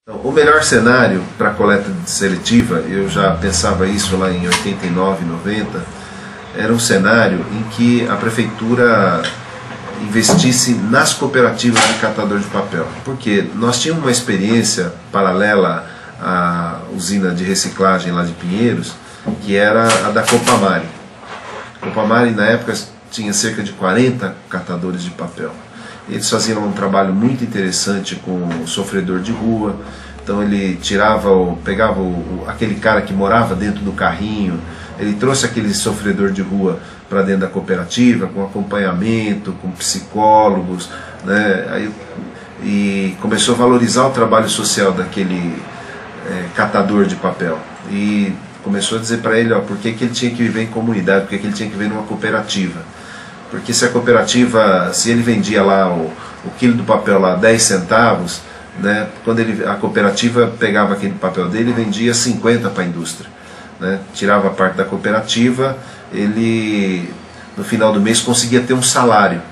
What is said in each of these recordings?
O melhor cenário para a coleta seletiva, eu já pensava isso lá em 89, 90, era um cenário em que a prefeitura investisse nas cooperativas de catador de papel. Porque nós tínhamos uma experiência paralela à usina de reciclagem lá de Pinheiros, que era a da Copamare. A Copamare na época tinha cerca de 40 catadores de papel. Eles faziam um trabalho muito interessante com o sofredor de rua. Então ele pegava aquele cara que morava dentro do carrinho, ele trouxe aquele sofredor de rua para dentro da cooperativa, com acompanhamento, com psicólogos, né? E começou a valorizar o trabalho social daquele catador de papel. E começou a dizer para ele por que ele tinha que viver em comunidade, por que ele tinha que viver numa cooperativa. Porque se a cooperativa, se ele vendia lá o quilo do papel lá 10 centavos, né, quando a cooperativa pegava aquele papel dele e vendia 50 para a indústria, né, tirava a parte da cooperativa, ele no final do mês conseguia ter um salário,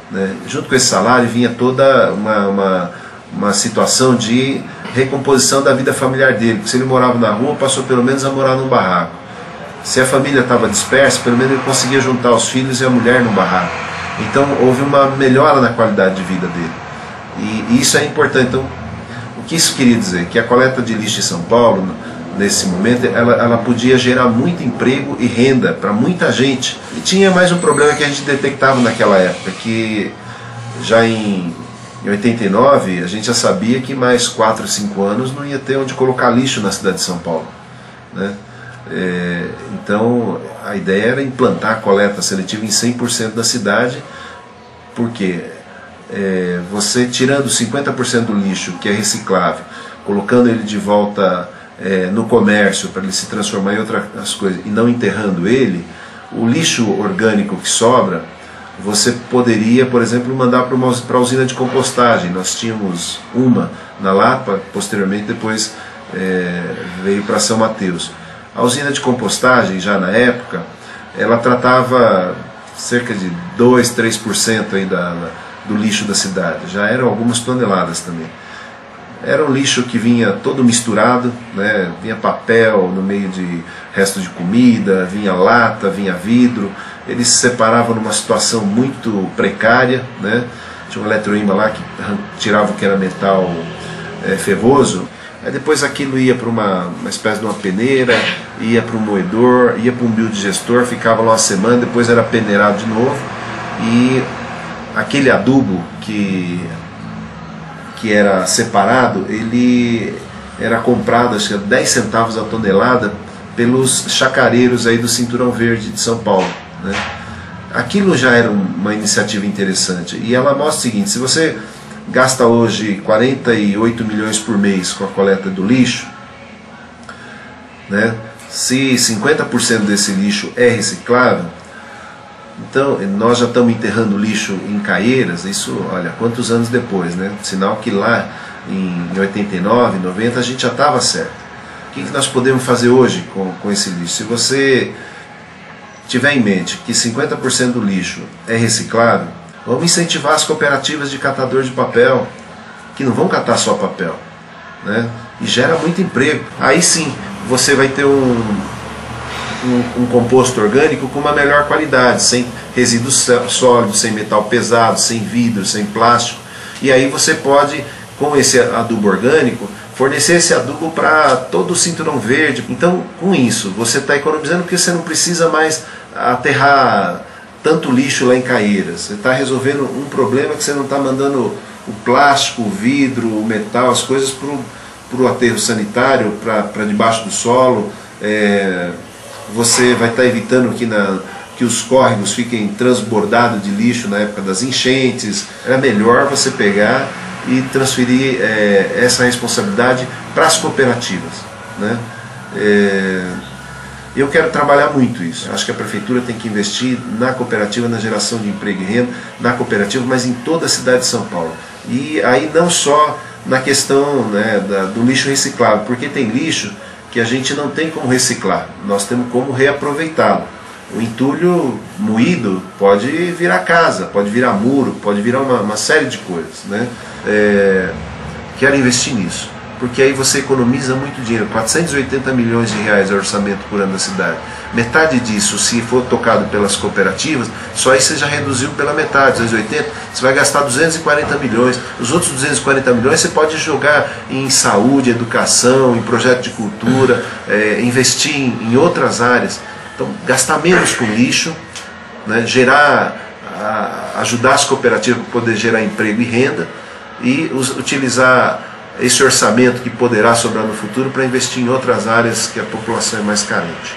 né. Junto com esse salário vinha toda uma situação de recomposição da vida familiar dele, porque se ele morava na rua, passou pelo menos a morar num barraco. Se a família estava dispersa, pelo menos ele conseguia juntar os filhos e a mulher no barraco. Então houve uma melhora na qualidade de vida dele. E isso é importante. Então, o que isso queria dizer? Que a coleta de lixo em São Paulo, nesse momento, ela podia gerar muito emprego e renda para muita gente. E tinha mais um problema que a gente detectava naquela época, que já em 89 a gente já sabia que mais 4 ou 5 anos não ia ter onde colocar lixo na cidade de São Paulo, né? Então a ideia era implantar a coleta seletiva em 100% da cidade, porque você tirando 50% do lixo que é reciclável, colocando ele de volta no comércio para ele se transformar em outras coisas e não enterrando ele, o lixo orgânico que sobra você poderia, por exemplo, mandar para a usina de compostagem. Nós tínhamos uma na Lapa, posteriormente depois veio para São Mateus. A usina de compostagem, já na época, ela tratava cerca de 2, 3% aí do lixo da cidade. Já eram algumas toneladas também. Era um lixo que vinha todo misturado, né? Vinha papel no meio de resto de comida, vinha lata, vinha vidro. Eles se separavam numa situação muito precária, né? Tinha um eletroímã lá que tirava o que era metal ferroso. Aí depois aquilo ia para uma espécie de uma peneira, ia para um moedor, ia para um biodigestor, ficava lá uma semana, depois era peneirado de novo. E aquele adubo que era separado, ele era comprado, acho que 10 centavos a tonelada, pelos chacareiros aí do Cinturão Verde de São Paulo, né? Aquilo já era uma iniciativa interessante. E ela mostra o seguinte: se você gasta hoje 48 milhões por mês com a coleta do lixo, né? Se 50% desse lixo é reciclável, então nós já estamos enterrando lixo em Caieiras, isso, olha, quantos anos depois, né? Sinal que lá em 89, 90 a gente já estava certo. O que nós podemos fazer hoje com esse lixo? Se você tiver em mente que 50% do lixo é reciclável, vamos incentivar as cooperativas de catador de papel, que não vão catar só papel, né? E gera muito emprego. Aí sim, você vai ter um composto orgânico com uma melhor qualidade, sem resíduos sólidos, sem metal pesado, sem vidro, sem plástico. E aí você pode, com esse adubo orgânico, fornecer esse adubo para todo o Cinturão Verde. Então, com isso, você está economizando, porque você não precisa mais aterrar tanto lixo lá em Caieiras. Você está resolvendo um problema que você não está mandando o plástico, o vidro, o metal, as coisas para o aterro sanitário, para debaixo do solo. Você vai estar evitando que os córregos fiquem transbordados de lixo na época das enchentes. É melhor você pegar e transferir essa responsabilidade para as cooperativas, né? Eu quero trabalhar muito isso. Acho que a prefeitura tem que investir na cooperativa, na geração de emprego e renda, na cooperativa, mas em toda a cidade de São Paulo. E aí não só na questão, né, do lixo reciclável, porque tem lixo que a gente não tem como reciclar, nós temos como reaproveitá-lo. O entulho moído pode virar casa, pode virar muro, pode virar uma série de coisas, né? Quero investir nisso. porque aí você economiza muito dinheiro. 480 milhões de reais é o orçamento por ano da cidade. Metade disso, se for tocado pelas cooperativas, só aí você já reduziu pela metade, 280, você vai gastar 240 milhões. Os outros 240 milhões você pode jogar em saúde, educação, em projeto de cultura, investir em outras áreas. Então, gastar menos com lixo, né, ajudar as cooperativas a poder gerar emprego e renda, e utilizar esse orçamento que poderá sobrar no futuro para investir em outras áreas que a população é mais carente.